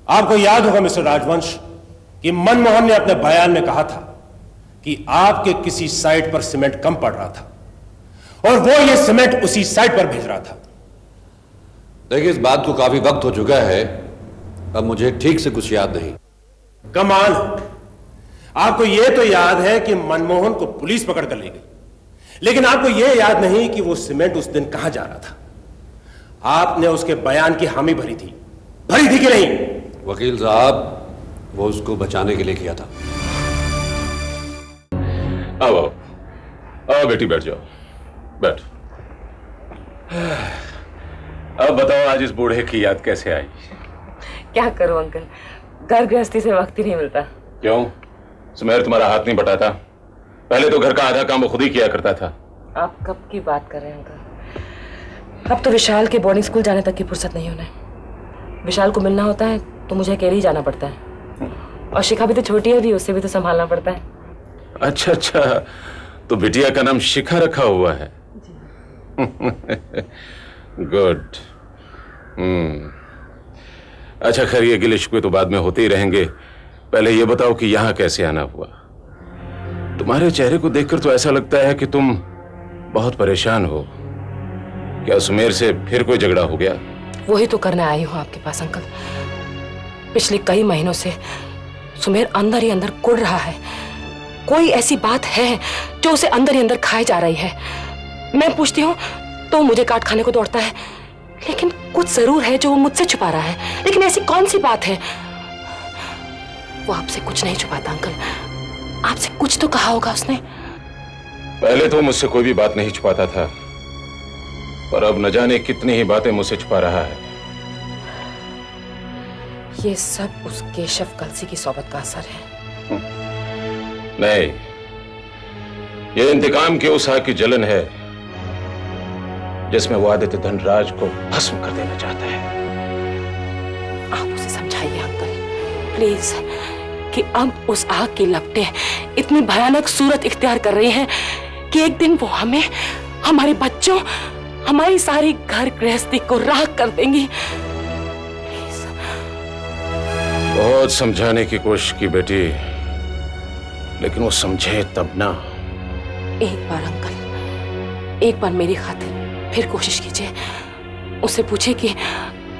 आपको याद होगा मिस्टर राजवंश कि मनमोहन ने अपने बयान में कहा था कि आपके किसी साइट पर सीमेंट कम पड़ रहा था और वो ये सीमेंट उसी साइट पर भेज रहा था। देखिए, इस बात को काफी वक्त हो चुका है, अब मुझे ठीक से कुछ याद नहीं। कमाल, आपको यह तो याद है कि मनमोहन को पुलिस पकड़ कर ले गई, लेकिन आपको यह याद नहीं कि वो सीमेंट उस दिन कहां जा रहा था। आपने उसके बयान की हामी भरी थी कि नहीं? वकील साहब, वो उसको बचाने के लिए किया था। आओ आओ बेटी, बैठ जाओ, बैठ। अब बताओ, आज इस बूढ़े की याद कैसे आई? क्या करूं अंकल, घर गृहस्थी से वक्त ही नहीं मिलता। क्यों? सुमेर तुम्हारा हाथ नहीं बटाता? पहले तो घर का आधा काम वो खुद ही किया करता था। आप कब की बात कर रहे हैं अंकल? अब तो विशाल के बोर्डिंग स्कूल जाने तक की फुर्सत नहीं होना है। विशाल को मिलना होता है तो मुझे अकेले ही जाना पड़ता है, और शिखा भी तो छोटी है, भी उससे भी तो संभालना पड़ता है। अच्छा अच्छा, तो बिटिया का नाम शिखा रखा हुआ है? गुड। अच्छा, खैर ये गिले शिकवे तो बाद में होते ही रहेंगे। पहले ये बताओ कि यहाँ कैसे आना हुआ? तुम्हारे चेहरे को देखकर तो ऐसा लगता है कि तुम बहुत परेशान हो। क्या सुमेर से फिर कोई झगड़ा हो गया? वही तो करने आई हूँ आपके पास अंकल। पिछले कई महीनों से सुमेर अंदर ही अंदर कुढ़ रहा है। कोई ऐसी बात है जो उसे अंदर ही अंदर खाई जा रही है। मैं पूछती हूँ तो मुझे काट खाने को दौड़ता है, लेकिन कुछ जरूर है जो वो मुझसे छुपा रहा है। लेकिन ऐसी कौन सी बात है? वो आपसे कुछ नहीं छुपाता अंकल, आपसे कुछ तो कहा होगा उसने। पहले तो मुझसे कोई भी बात नहीं छुपाता था, पर अब न जाने कितनी ही बातें मुझसे छुपा रहा है। ये सब उस केशव कलसी की सोबत का असर है। नहीं, ये इंतकाम की उस आग की जलन है जिसमें वो आदित्य धनराज को भस्म कर देना चाहता है। आप उसे समझाइए अंकल प्लीज, कि अब उस आग की लपटें इतनी भयानक सूरत इख्तियार कर रही हैं कि एक दिन वो हमें, हमारे बच्चों, हमारी सारी घर गृहस्थी को राख कर देंगी। बहुत समझाने की कोशिश की बेटी, लेकिन वो समझे तब ना। एक बार अंकल, एक बार मेरी खातिर फिर कोशिश कीजिए। उसे पूछे कि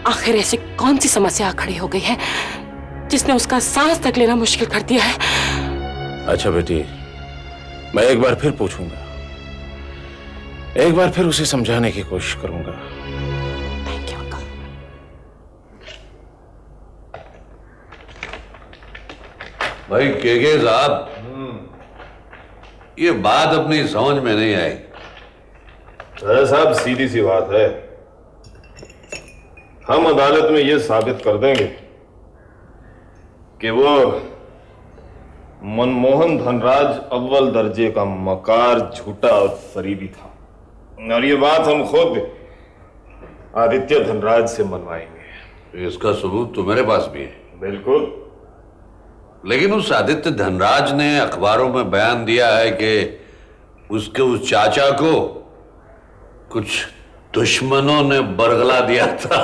आखिर ऐसी कौन सी समस्या खड़ी हो गई है जिसने उसका सांस तक लेना मुश्किल कर दिया है। अच्छा बेटी, मैं एक बार फिर पूछूंगा, एक बार फिर उसे समझाने की कोशिश करूंगा। Thank you uncle. भाई केके साहब, ये बात अपनी समझ में नहीं आई। अरे साहब, सीधी सी बात है, हम अदालत में यह साबित कर देंगे कि वो मनमोहन धनराज अव्वल दर्जे का मकार, झूठा और फरीबी था, और ये बात हम खुद आदित्य धनराज से मनवाएंगे। इसका सबूत तो मेरे पास भी है। बिल्कुल। लेकिन उस आदित्य धनराज ने अखबारों में बयान दिया है कि उसके उस चाचा को कुछ दुश्मनों ने बरगला दिया था।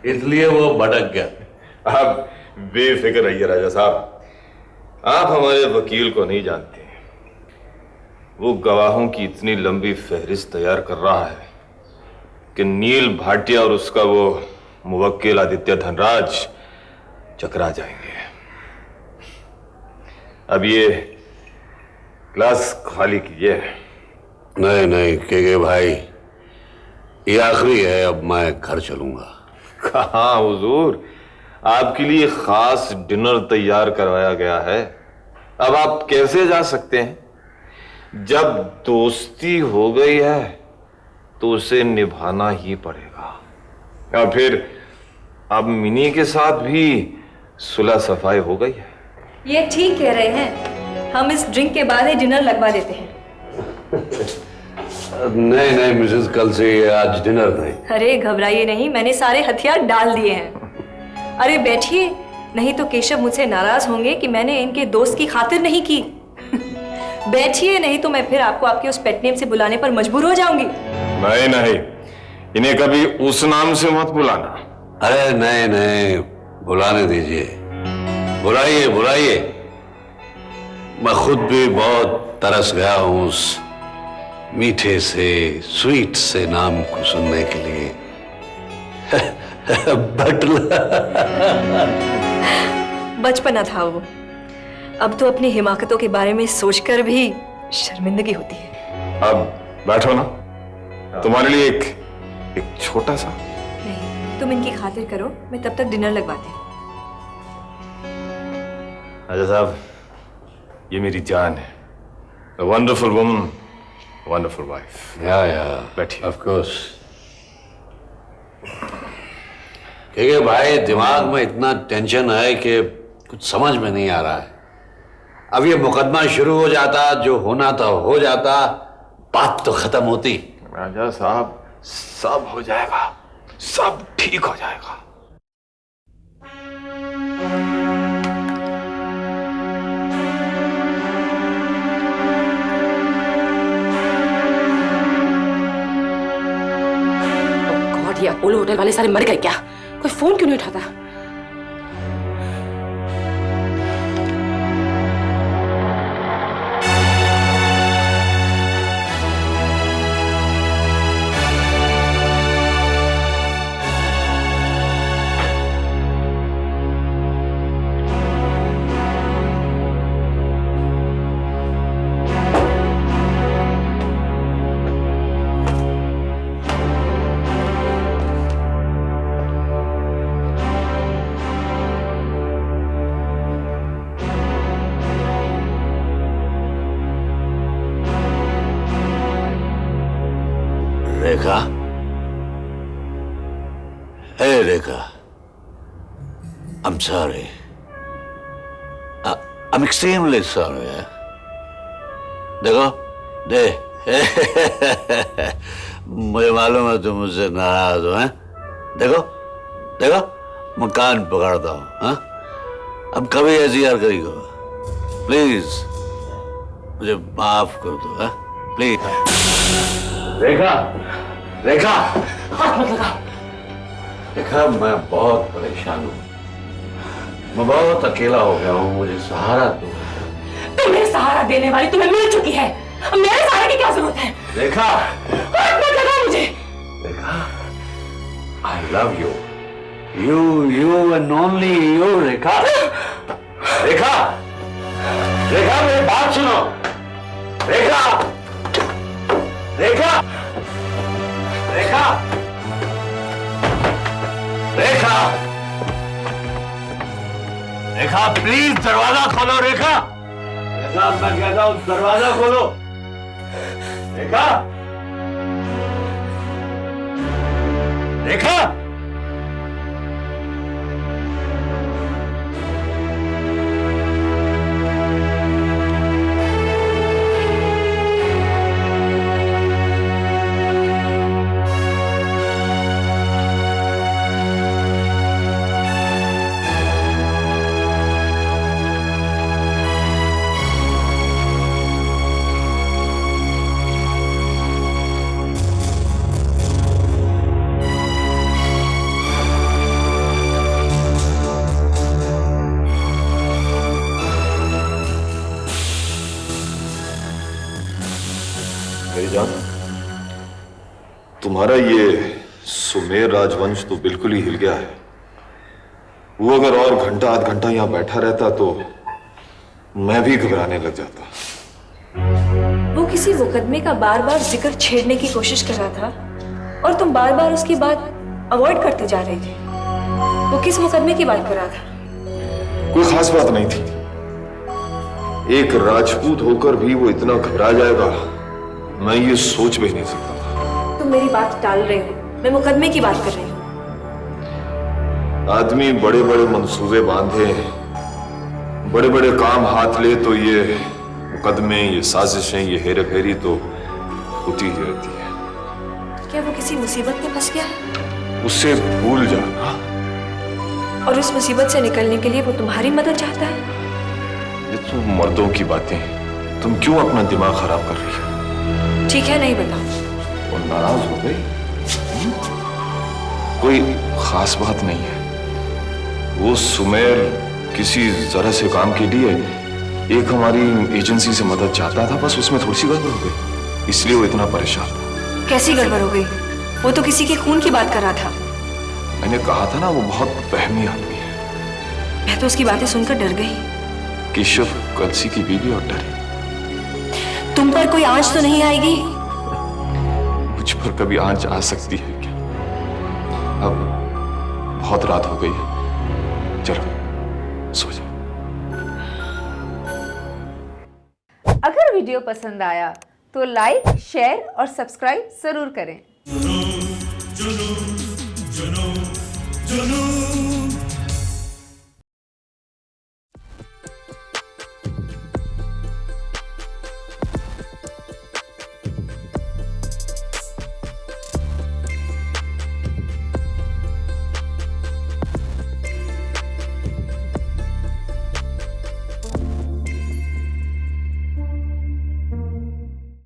इसलिए वो भटक गया। आप बेफिक्र रहिए राजा साहब, आप हमारे वकील को नहीं जानते। वो गवाहों की इतनी लंबी फहरिस्त तैयार कर रहा है कि नील भाटिया और उसका वो मुवक्किल आदित्य धनराज चकरा जाएंगे। अब ये क्लास खाली कीजिए। नहीं नहीं केके भाई, ये आखिरी है, अब मैं घर चलूंगा। कहाँ हुजूर, आपके लिए खास डिनर तैयार करवाया गया है। अब आप कैसे जा सकते हैं? जब दोस्ती हो गई है तो उसे निभाना ही पड़ेगा। या फिर अब मिनी के साथ भी सुलह सफाई हो गई है। ये ठीक कह रहे हैं, हम इस ड्रिंक के बाद ही डिनर लगवा देते हैं। नहीं नहीं मिसेस, कल से आज डिनर नहीं। अरे घबराइए नहीं, मैंने सारे हथियार डाल दिए हैं। अरे बैठिए, नहीं तो केशव मुझसे नाराज होंगे कि मैंने इनके दोस्त की खातिर नहीं की। बैठिए, नहीं तो मैं फिर आपको आपके उस पेट नेम से बुलाने पर मजबूर हो जाऊंगी। नहीं नहीं, इन्हें कभी उस नाम से मत बुलाना। अरे नहीं नहीं, बुलाने दीजिए, बुलाइए बुलाइए। मैं खुद भी बहुत तरस गया हूं उस मीठे से, स्वीट से नाम को सुनने के लिए। बटला। बचपना था वो, अब तो अपनी हिमाकतों के बारे में सोचकर भी शर्मिंदगी होती है। अब बैठो ना, तुम्हारे लिए एक छोटा सा। नहीं, तुम इनकी खातिर करो, मैं तब तक डिनर लगवाती हूँ। राजा साहब, ये मेरी जान है। A wonderful woman, wonderful wife. या बैठिए। Of course. क्योंकि भाई दिमाग में इतना टेंशन है कि कुछ समझ में नहीं आ रहा है। अब ये मुकदमा शुरू हो जाता, जो होना था हो जाता, बात तो खत्म होती। राजा साहब, सब हो जाएगा, सब ठीक हो जाएगा। गॉड, ये अपोलो होटल वाले सारे मर गए क्या? कोई फोन क्यों नहीं उठाता? रेखा, hey Rekha, I'm sorry. I'm extremely sorry. देखो, मुझे मालूम है तुम मुझसे नाराज हो, हैं? देखो, देखो, मैं कान पकड़ता हूँ, हाँ? अब कभी ऐसी हरकत करो, प्लीज, मुझे माफ कर दो, हाँ? प्लीज। रेखा, रेखा, हाथ मत लगा। रेखा, मैं बहुत परेशान हूँ, मैं बहुत अकेला हो गया हूँ, मुझे सहारा दो। तुम्हें सहारा देने वाली तुम्हें मिल चुकी है, मेरे सहारे की क्या जरूरत है? रेखा, हाथ मत लगा मुझे। रेखा, I love you, you and only you, रेखा, रेखा, रेखा, मेरी बात सुनो, रेखा, रेखा, रेखा, रेखा, रेखा, प्लीज दरवाजा खोलो। रेखा, रेखा, मैं कहता हूं दरवाजा खोलो। रेखा, रेखा, मेरी जान, तुम्हारा ये सुमेर राजवंश तो बिल्कुल ही हिल गया है। वो अगर और घंटा आध घंटा यहां बैठा रहता तो मैं भी घबराने लग जाता। वो किसी मुकदमे का बार बार जिक्र छेड़ने की कोशिश कर रहा था और तुम बार बार उसकी बात अवॉइड करते जा रहे थे। वो किस मुकदमे की बात कर रहा था? कोई खास बात नहीं थी। एक राजपूत होकर भी वो इतना घबरा जाएगा, मैं ये सोच भी नहीं सकता था। तुम मेरी बात टाल रहे हो, मैं मुकदमे की बात कर रही हूँ। आदमी बड़े बड़े मंसूबे बांधे, बड़े बड़े काम हाथ ले तो ये मुकदमे, ये साजिशें, ये हेरा फेरी तो होती ही रहती है। क्या वो किसी मुसीबत में फंस गया है? उसे भूल जाना। और उस मुसीबत से निकलने के लिए वो तुम्हारी मदद चाहता है? ये तो मर्दों की बातें तुम क्यों अपना दिमाग खराब कर रही हो? ठीक है, नहीं बताओ। वो नाराज हो गई? कोई खास बात नहीं है। वो सुमेर किसी जरा से काम के लिए एक हमारी एजेंसी से मदद चाहता था, बस उसमें थोड़ी सी गड़बड़ हो गई, इसलिए वो इतना परेशान था। कैसी गड़बड़ हो गई? वो तो किसी के खून की बात कर रहा था। मैंने कहा था ना, वो बहुत वहमी आदमी है। मैं तो उसकी बातें सुनकर डर गई। केशव कलसी की बीवी और डरी। तुम पर कोई आंच तो नहीं आएगी? मुझ पर कभी आंच आ सकती है क्या? अब बहुत रात हो गई है, चलो सो जाओ। अगर वीडियो पसंद आया तो लाइक, शेयर और सब्सक्राइब जरूर करें।